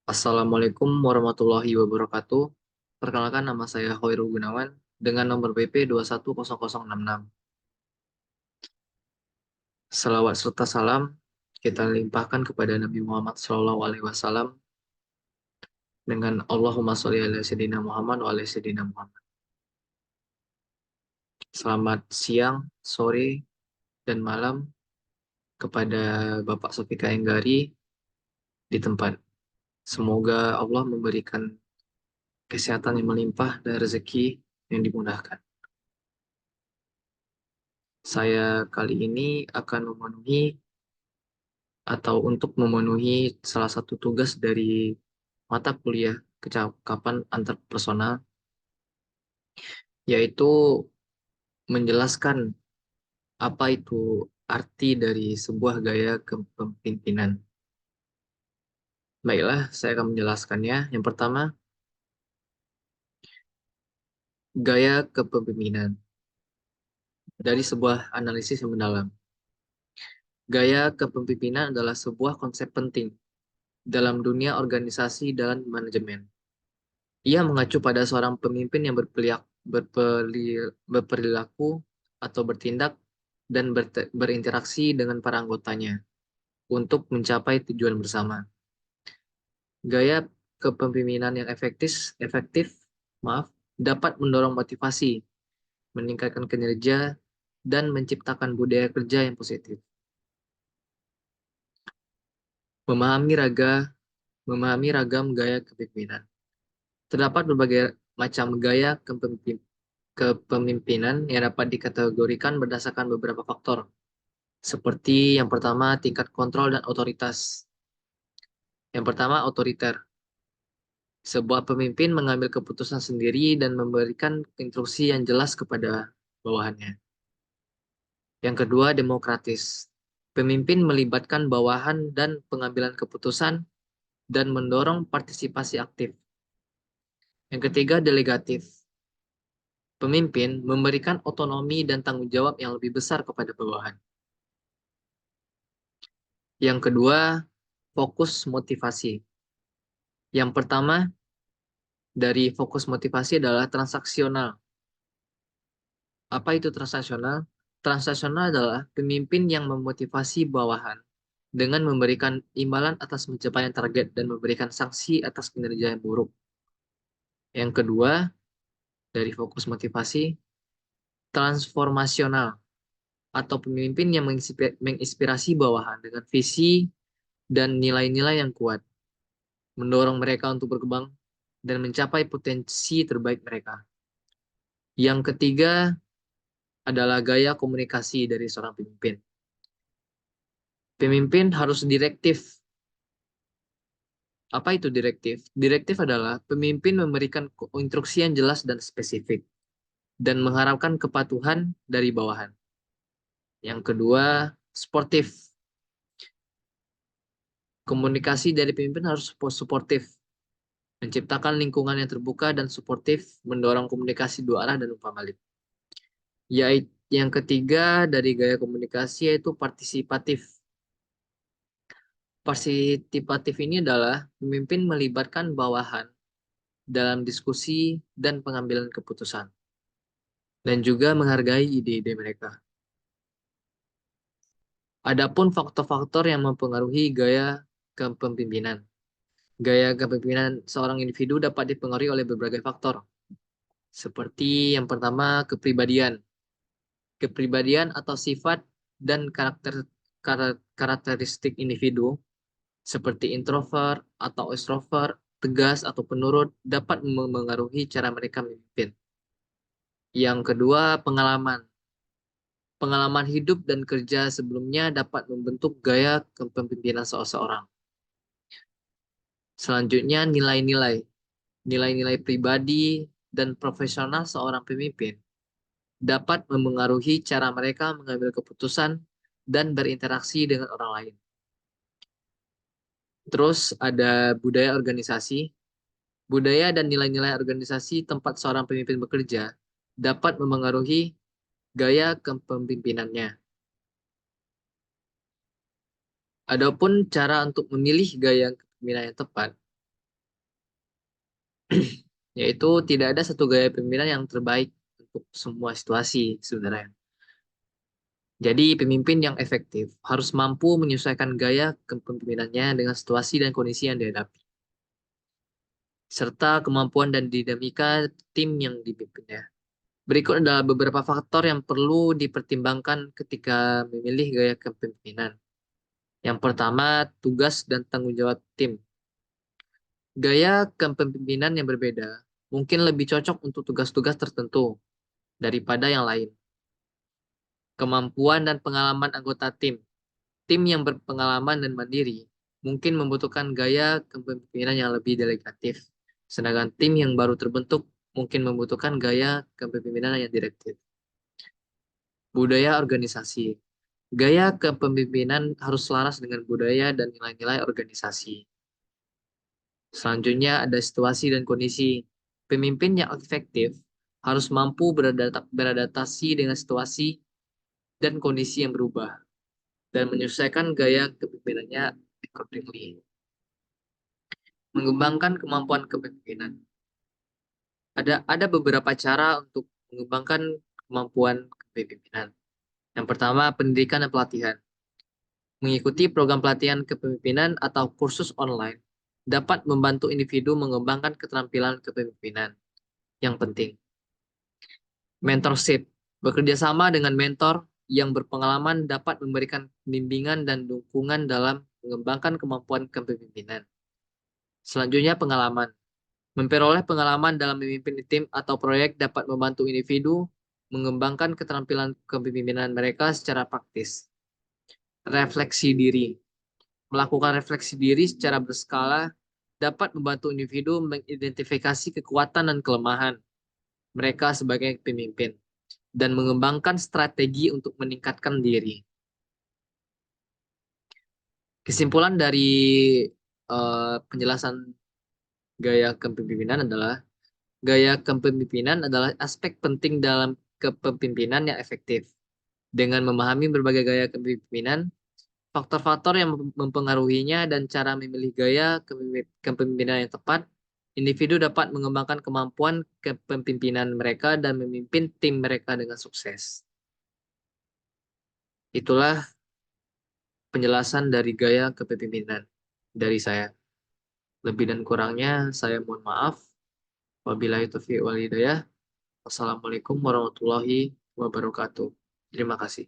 Assalamualaikum warahmatullahi wabarakatuh. Perkenalkan nama saya Hoirul Gunawan dengan nomor BP 210066. Selawat serta salam kita limpahkan kepada Nabi Muhammad SAW dengan Allahumma sholli ala sayyidina Muhammad wa ala sayyidina Muhammad. Selamat siang, sore, dan malam kepada Bapak Sofika Enggari di tempat. Semoga Allah memberikan kesehatan yang melimpah dan rezeki yang dimudahkan. Saya kali ini akan memenuhi atau untuk memenuhi salah satu tugas dari mata kuliah kecakapan antarpersonal, yaitu menjelaskan apa itu arti dari sebuah gaya kepemimpinan. Baiklah, saya akan menjelaskannya. Yang pertama, gaya kepemimpinan dari sebuah analisis yang mendalam. Gaya kepemimpinan adalah sebuah konsep penting dalam dunia organisasi dan manajemen. Ia mengacu pada seorang pemimpin yang berperilaku atau bertindak dan berinteraksi dengan para anggotanya untuk mencapai tujuan bersama. Gaya kepemimpinan yang efektif, maaf, dapat mendorong motivasi, meningkatkan kinerja, dan menciptakan budaya kerja yang positif. Memahami raga, memahami ragam gaya kepemimpinan. Terdapat berbagai macam gaya kepemimpinan yang dapat dikategorikan berdasarkan beberapa faktor, seperti yang pertama tingkat kontrol dan otoritas. Yang pertama otoriter. Sebuah pemimpin mengambil keputusan sendiri dan memberikan instruksi yang jelas kepada bawahannya. Yang kedua demokratis. Pemimpin melibatkan bawahan dan pengambilan keputusan dan mendorong partisipasi aktif. Yang ketiga delegatif. Pemimpin memberikan otonomi dan tanggung jawab yang lebih besar kepada bawahan. Yang kedua, fokus motivasi. Yang pertama, dari fokus motivasi adalah transaksional. Apa itu transaksional? Transaksional adalah pemimpin yang memotivasi bawahan dengan memberikan imbalan atas pencapaian target dan memberikan sanksi atas kinerja yang buruk. Yang kedua, dari fokus motivasi, transformasional atau pemimpin yang menginspirasi bawahan dengan visi dan nilai-nilai yang kuat, mendorong mereka untuk berkembang dan mencapai potensi terbaik mereka. Yang ketiga adalah gaya komunikasi dari seorang pemimpin. Pemimpin harus direktif. Apa itu direktif? Direktif adalah pemimpin memberikan instruksi yang jelas dan spesifik dan mengharapkan kepatuhan dari bawahan. Yang kedua, sportif. Komunikasi dari pemimpin harus suportif, menciptakan lingkungan yang terbuka dan suportif, mendorong komunikasi dua arah dan umpan balik. Yaitu yang ketiga dari gaya komunikasi yaitu partisipatif. Partisipatif ini adalah pemimpin melibatkan bawahan dalam diskusi dan pengambilan keputusan, dan juga menghargai ide-ide mereka. Adapun faktor-faktor yang mempengaruhi gaya kepemimpinan. Gaya kepemimpinan seorang individu dapat dipengaruhi oleh berbagai faktor, seperti yang pertama kepribadian. Kepribadian atau sifat dan karakteristik individu, seperti introvert atau extrovert, tegas atau penurut, dapat mempengaruhi cara mereka memimpin. Yang kedua, pengalaman. Pengalaman hidup dan kerja sebelumnya dapat membentuk gaya kepemimpinan seseorang. Selanjutnya, nilai-nilai. Nilai-nilai pribadi dan profesional seorang pemimpin dapat memengaruhi cara mereka mengambil keputusan dan berinteraksi dengan orang lain. Terus ada budaya organisasi. Budaya dan nilai-nilai organisasi tempat seorang pemimpin bekerja dapat memengaruhi gaya kepemimpinannya. Adapun cara untuk memilih gaya kepemimpinan yang tepat, Yaitu tidak ada satu gaya pemimpinan yang terbaik untuk semua situasi sebenarnya. Jadi pemimpin yang efektif harus mampu menyesuaikan gaya kepemimpinannya dengan situasi dan kondisi yang dihadapi, serta kemampuan dan dinamika tim yang dipimpinnya. Berikut adalah beberapa faktor yang perlu dipertimbangkan ketika memilih gaya kepemimpinan. Yang pertama, tugas dan tanggung jawab tim. Gaya kepemimpinan yang berbeda mungkin lebih cocok untuk tugas-tugas tertentu daripada yang lain. Kemampuan dan pengalaman anggota tim. Tim yang berpengalaman dan mandiri mungkin membutuhkan gaya kepemimpinan yang lebih delegatif, sedangkan tim yang baru terbentuk mungkin membutuhkan gaya kepemimpinan yang direktif. Budaya organisasi. Gaya kepemimpinan harus selaras dengan budaya dan nilai-nilai organisasi. Selanjutnya ada situasi dan kondisi. Pemimpin yang efektif harus mampu beradaptasi dengan situasi dan kondisi yang berubah dan menyesuaikan gaya kepemimpinannya accordingly. Mengembangkan kemampuan kepemimpinan. Ada beberapa cara untuk mengembangkan kemampuan kepemimpinan. Yang pertama, pendidikan dan pelatihan. Mengikuti program pelatihan kepemimpinan atau kursus online dapat membantu individu mengembangkan keterampilan kepemimpinan yang penting. Mentorship. Bekerja sama dengan mentor yang berpengalaman dapat memberikan bimbingan dan dukungan dalam mengembangkan kemampuan kepemimpinan. Selanjutnya, pengalaman. Memperoleh pengalaman dalam memimpin tim atau proyek dapat membantu individu mengembangkan keterampilan kepemimpinan mereka secara praktis. Refleksi diri. Melakukan refleksi diri secara berskala dapat membantu individu mengidentifikasi kekuatan dan kelemahan mereka sebagai pemimpin dan mengembangkan strategi untuk meningkatkan diri. Kesimpulan dari penjelasan gaya kepemimpinan adalah gaya kepemimpinan adalah aspek penting dalam kepemimpinan yang efektif. Dengan memahami berbagai gaya kepemimpinan, faktor-faktor yang mempengaruhinya dan cara memilih gaya kepemimpinan yang tepat, individu dapat mengembangkan kemampuan kepemimpinan mereka dan memimpin tim mereka dengan sukses. Itulah penjelasan dari gaya kepemimpinan dari saya. Lebih dan kurangnya saya mohon maaf. Wabillahi taufiq wal hidayah. Wassalamualaikum warahmatullahi wabarakatuh. Terima kasih.